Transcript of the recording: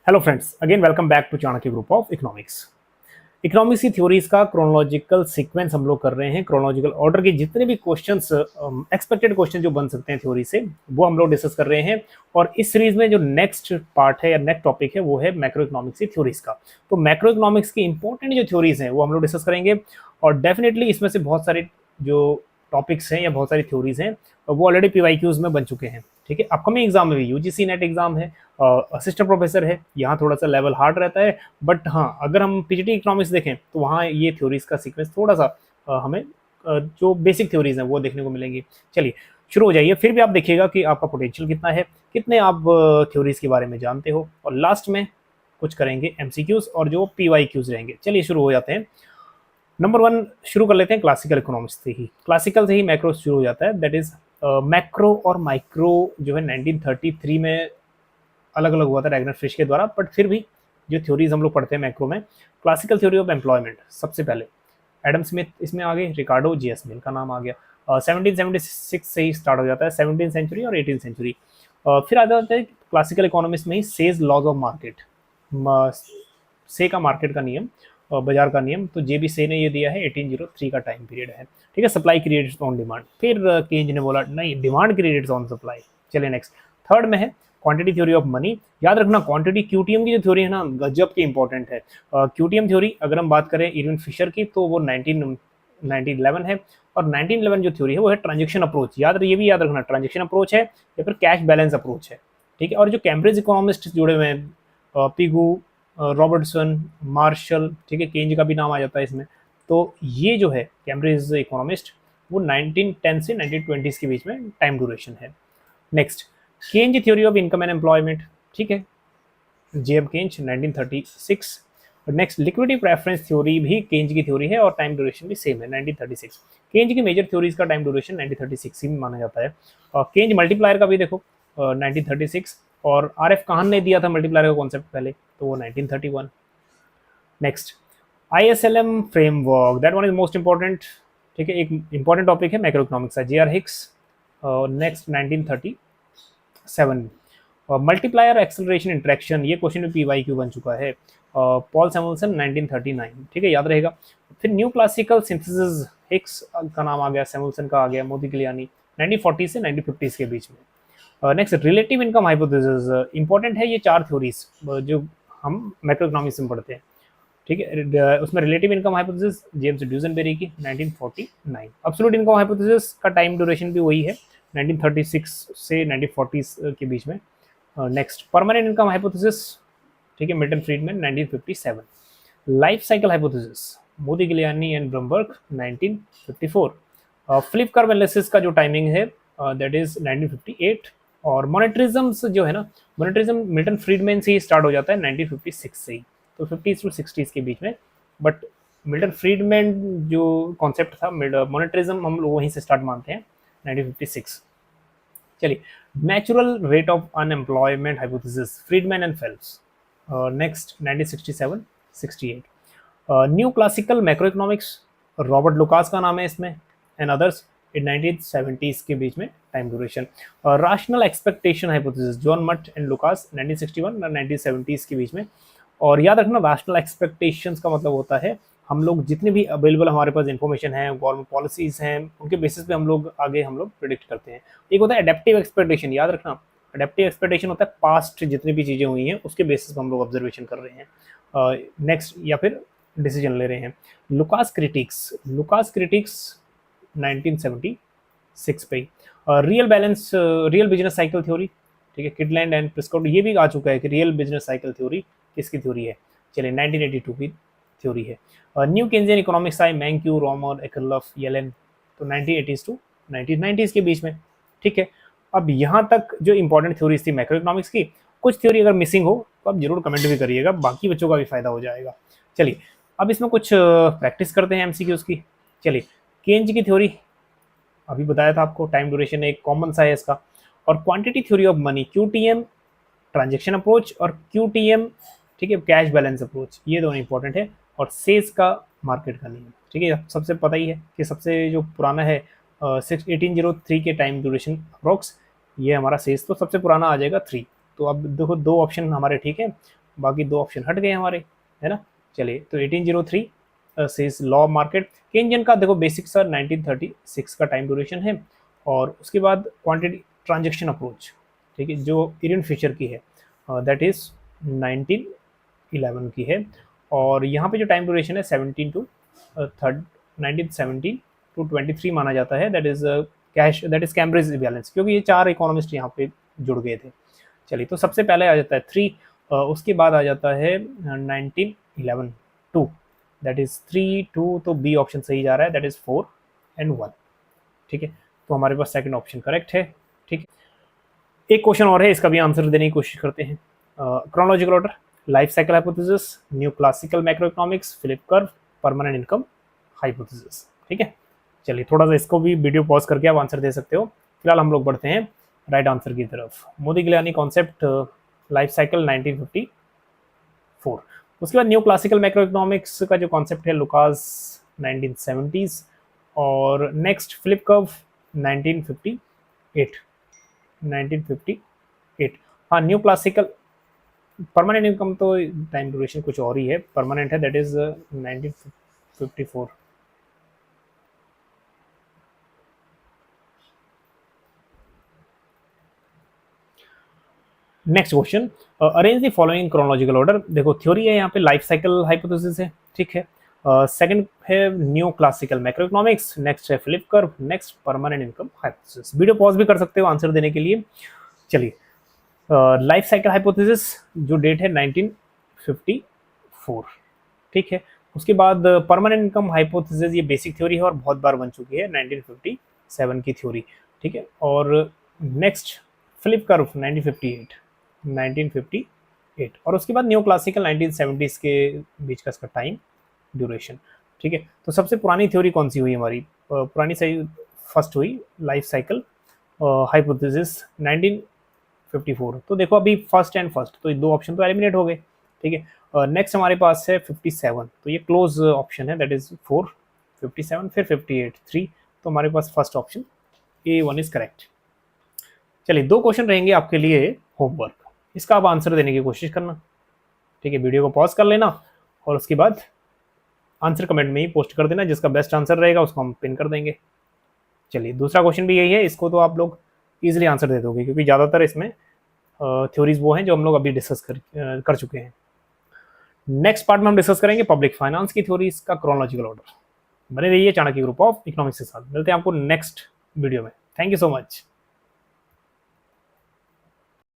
Hello friends, again welcome back to Chanakya group of economics. Economics की theories का chronological sequence हम लोग कर रहे हैं। क्रोनोलॉजिकल ऑर्डर के जितने भी क्वेश्चंस, एक्सपेक्टेड क्वेश्चन जो बन सकते हैं थ्योरी से, वो हम लोग डिस्कस कर रहे हैं। और इस सीरीज में जो नेक्स्ट पार्ट है या नेक्स्ट टॉपिक है वो है मैक्रो इकोनॉमिक्स की थ्योरीज का। तो मैक्रो इकोनॉमिक्स की इंपॉर्टेंट जो थ्योरीज हैं वो हम लोग डिस्कस करेंगे। और डेफिनेटली इसमें से बहुत सारे जो टॉपिक्स हैं या बहुत सारी थ्योरीज हैं वो ऑलरेडी पीवाईक्यूज में बन चुके हैं। ठीक है, अपकमिंग एग्जाम में भी यूजीसी नेट एग्जाम है, असिस्टेंट प्रोफेसर है, यहाँ थोड़ा सा लेवल हार्ड रहता है। बट हाँ, अगर हम पीजीटी इकोनॉमिक्स देखें तो वहाँ ये थ्योरीज का सीक्वेंस थोड़ा सा हमें जो बेसिक थ्योरीज हैं वो देखने को मिलेंगी। चलिए शुरू हो जाइए। फिर भी आप देखिएगा कि आपका पोटेंशियल कितना है, कितने आप थ्योरीज के बारे में जानते हो। और लास्ट में कुछ करेंगे एमसीक्यूज और जो पीवाईक्यूज रहेंगे। चलिए शुरू हो जाते हैं। नंबर वन शुरू कर लेते हैं क्लासिकल इकोनॉमिक्स से ही। क्लासिकल से ही मैक्रो शुरू हो जाता है, दैट इज मैक्रो और माइक्रो जो है 1933 में अलग अलग हुआ था रैगनर फिश के द्वारा। बट फिर भी जो थ्योरीज हम लोग पढ़ते हैं मैक्रो में, क्लासिकल थ्योरी ऑफ एम्प्लॉयमेंट सबसे पहले एडम स्मिथ इसमें आ गए, रिकार्डो जी एस मिल का नाम आ गया। 1776 से ही स्टार्ट हो जाता है, 17th सेंचुरी और 18th सेंचुरी। फिर आ जाता है क्लासिकल इकोनॉमिक्स में ही सेज लॉज ऑफ मार्केट, से का मार्केट का नियम, बाजार का नियम। तो जेबी से ने ये दिया है 1803 का टाइम पीरियड है। ठीक है, सप्लाई क्रिएट्स ऑन डिमांड। फिर केंज ने बोला नहीं, डिमांड क्रिएट्स ऑन सप्लाई। चलिए नेक्स्ट, थर्ड में है क्वांटिटी थ्योरी ऑफ मनी। याद रखना क्वांटिटी क्यूटीएम की जो थ्योरी है ना, गजब की इंपॉर्टेंट है। क्यूटीएम थ्योरी अगर हम बात करें इरविन फिशर की तो वो 1911 है। और 1911 जो थ्योरी है वो है ट्रांजेक्शन अप्रोच। ये भी याद रखना, ट्रांजेक्शन अप्रोच है या फिर कैश बैलेंस अप्रोच है। ठीक है, और जो कैम्ब्रिज इकोनॉमिस्ट जुड़े हुए हैं, पिगू, रॉबर्टसन, मार्शल, ठीक है, केंज का भी नाम आ जाता है इसमें। तो ये जो है कैम्ब्रिज इकोनॉमिस्ट, वो 1910 से 1920 के बीच में टाइम ड्यूरेशन है। Next, Keynes theory of income and employment. ठीक है, J M Keynes 1936। Next, liquidity preference theory भी केंज की थ्योरी है और टाइम ड्यूरेशन भी सेम है 1936। केंज की मेजर थ्योरीज का टाइम ड्यूरेशन 1936 ही माना जाता है। केंज मल्टीप्लायर का भी देखो 1936, और आर एफ काहन ने दिया था मल्टीप्लायर का कॉन्सेप्ट पहले, तो वो 1931। Next, ISLM framework, that one is most important. ठीक है, एक इंपॉर्टेंट टॉपिक है मैक्रो इकोनॉमिक्स का, जे are Hicks. Next 1937। Multiplier acceleration interaction, ये क्वेश्चन में पीवाईक्यू बन चुका है। Paul Samuelson 1939। ठीक है, याद रहेगा। फिर न्यू क्लासिकल सिंथेसिस, हिक्स का नाम आ गया, सैमुअल्सन का आ गया, मोदिग्लियानी 1940 से 1950 के बीच में। Next, relative income hypothesis, important है ये चार थ्योरीज जो हम मैक्रो इकोनॉमिक्स में पढ़ते हैं। ठीक है, उसमें रिलेटिव इनकम हाइपोथेसिस जेम्स ड्यूजनबेरी की 1949। एब्सोल्यूट इनकम हाइपोथेसिस का टाइम ड्यूरेशन भी वही है 1936 से 1940 के बीच में। नेक्स्ट, परमानेंट इनकम हाइपोथेसिस, ठीक है, Milton Friedman 1957। Life cycle hypothesis, Modigliani and Brumberg 1954। Flip curve analysis का जो टाइमिंग है दैट इज 1958। और मॉनेटरिज्म जो है ना, मॉनेटरिज्म मिल्टन फ्रीडमैन से ही स्टार्ट हो जाता है 1956 से ही, तो 50s टू 60s के बीच में। बट मिल्टन फ्रीडमैन जो कॉन्सेप्ट था मॉनेटरिज्म, हम लोग वहीं से स्टार्ट मानते हैं 1956। चलिए, natural rate of unemployment hypothesis, Friedman and Phelps, next 1967 68। New classical macro economics, Robert Lucas का नाम है इसमें, एंड अदर्स इन 1970s के बीच में time duration. Rational expectation hypothesis, John मट एंड लुकास 1961 और 1970s के बीच में। और याद रखना, रैशनल एक्सपेक्टेशंस का मतलब होता है हम लोग जितने भी अवेलेबल हमारे पास इंफॉर्मेशन है, गवर्नमेंट पॉलिसीज हैं, उनके बेसिस पे हम लोग आगे प्रिडिक्ट करते हैं। एक होता है एडेप्टिव एक्सपेक्टेशन, याद रखना, एडेप्टिव एक्सपेक्टेशन होता है पास्ट जितनी भी चीज़ें हुई हैं उसके बेसिस पे हम लोग ऑब्जर्वेशन कर रहे हैं, नेक्स्ट या फिर डिसीजन ले रहे हैं। लुकास क्रिटिक्स, 1976 पे। Real balance, real business cycle theory, ठीक है, किडलैंड एंड प्रिस्कॉट, ये भी आ चुका है कि रियल बिजनेस साइकिल थ्योरी किसकी थ्योरी है। चलिए 1982 की थ्योरी है। न्यू केन्जियन इकोनॉमिक्स आई मैंक्यू, रोमर, एकरलफ, येलेन, तो 1980s टू 1990s के बीच में। ठीक है, अब यहाँ तक जो इंपॉर्टेंट थ्योरीज थी मैक्रो इकोनॉमिक्स की, कुछ थ्योरी अगर मिसिंग हो तो आप जरूर कमेंट भी करिएगा, बाकी बच्चों का भी फायदा हो जाएगा। चलिए अब इसमें कुछ प्रैक्टिस करते हैं एमसीक्यूज की। चलिए, केंज की थ्योरी अभी बताया था आपको, टाइम ड्यूरेशन एक कॉमन सा है इसका। और quantity theory of money, QTM transaction approach और क्यूटीएम, ठीक है, कैश बैलेंस अप्रोच, ये दोनों इंपॉर्टेंट है। और सेज का मार्केट का नियम, ठीक है, सबसे पता ही है कि सबसे जो पुराना है 1803 के टाइम ड्यूरेशन अप्रोक्स, ये हमारा सेज तो सबसे पुराना आ जाएगा 3। तो अब देखो दो ऑप्शन हमारे ठीक है, बाकी 2 ऑप्शन हट गए हमारे, है ना। चलिए, तो 1803 सेज लॉ ऑफ मार्केट। केनजियन का देखो बेसिक सर 1936 का टाइम ड्यूरेशन है, और उसके बाद क्वांटिटी ट्रांजेक्शन अप्रोच, ठीक है, जो इरियन फिशर की है, दैट इज 1911 की है। और यहाँ पे जो टाइम ड्यूरेशन है 17 टू 1917 टू 23 माना जाता है, that is cash, that is Cambridge balance, क्योंकि ये 4 इकोनॉमिस्ट यहाँ पे जुड़ गए थे। चलिए, तो सबसे पहले आ जाता है 3, उसके बाद आ जाता है 1911 2, दैट इज 3 2, तो बी ऑप्शन सही जा रहा है, दैट इज 4 एंड 1, ठीक है। तो हमारे पास सेकंड ऑप्शन करेक्ट है, ठीक। एक क्वेश्चन और है, इसका भी आंसर देने की कोशिश करते हैं। Chronological order, life cycle hypothesis, new classical macro economics, Philip curve, permanent income hypothesis, ठीक है। चलिए, थोड़ा सा इसको भी वीडियो पॉज करके आप आंसर दे सकते हो। फिलहाल हम लोग बढ़ते हैं राइट आंसर की तरफ। Modigliani concept, life cycle 1954। उसके बाद न्यू क्लासिकल मैक्रो इकोनॉमिक्स का जो कॉन्सेप्ट है लुकास 1970s, और नेक्स्ट फिलिप कर्व 1958। 1958, हाँ। न्यू क्लासिकल, परमानेंट इनकम तो टाइम ड्यूरेशन कुछ और ही है, परमानेंट है, that is 1954। Next question, arrange the following chronological order. देखो थ्योरी है यहाँ पे, लाइफ साइकिल हाइपोथेसिस है, ठीक है। सेकंड है new classical macro economics, next है Phillip curve, next permanent income hypothesis. Video pause भी कर सकते हो आंसर देने के लिए। चलिए, लाइफ साइकिल हाइपोथेसिस जो डेट है 1954, ठीक है। उसके बाद परमानेंट इनकम हाइपोथेसिस, ये बेसिक थ्योरी है और बहुत बार बन चुकी है, 1957 की थ्योरी, ठीक है। और नेक्स्ट फिलिप कर्व 1958, और उसके बाद न्यू क्लासिकल 1970s के बीच का इसका टाइम ड्यूरेशन, ठीक है। तो सबसे पुरानी थ्योरी कौन सी हुई हमारी, पुरानी सही फर्स्ट हुई लाइफ साइकिल हाइपोथेसिस 1954। तो देखो अभी फर्स्ट एंड फर्स्ट, तो 2 ऑप्शन तो एलिमिनेट हो गए, ठीक है। नेक्स्ट हमारे पास है 57, तो ये क्लोज ऑप्शन है, दैट इज 4, 57, फिर 58, 3, तो हमारे पास first option A1 is correct. चलिए, 2 क्वेश्चन रहेंगे आपके लिए होमवर्क, इसका आप आंसर देने की कोशिश करना, ठीक है। वीडियो को पॉज कर लेना और उसके बाद आंसर कमेंट में ही पोस्ट कर देना, जिसका बेस्ट आंसर रहेगा उसको हम पिन कर देंगे। चलिए, दूसरा क्वेश्चन भी यही है, इसको तो आप लोग इजीली आंसर दे दोगे, क्योंकि ज़्यादातर इसमें थ्योरीज वो हैं जो हम लोग अभी डिस्कस कर चुके हैं। नेक्स्ट पार्ट में हम डिस्कस करेंगे पब्लिक फाइनेंस की थ्योरीज का क्रोनोलॉजिकल ऑर्डर। बने रहिए चाणक्य ग्रुप ऑफ इकोनॉमिक्स के साथ, मिलते हैं आपको नेक्स्ट वीडियो में। Thank you so much.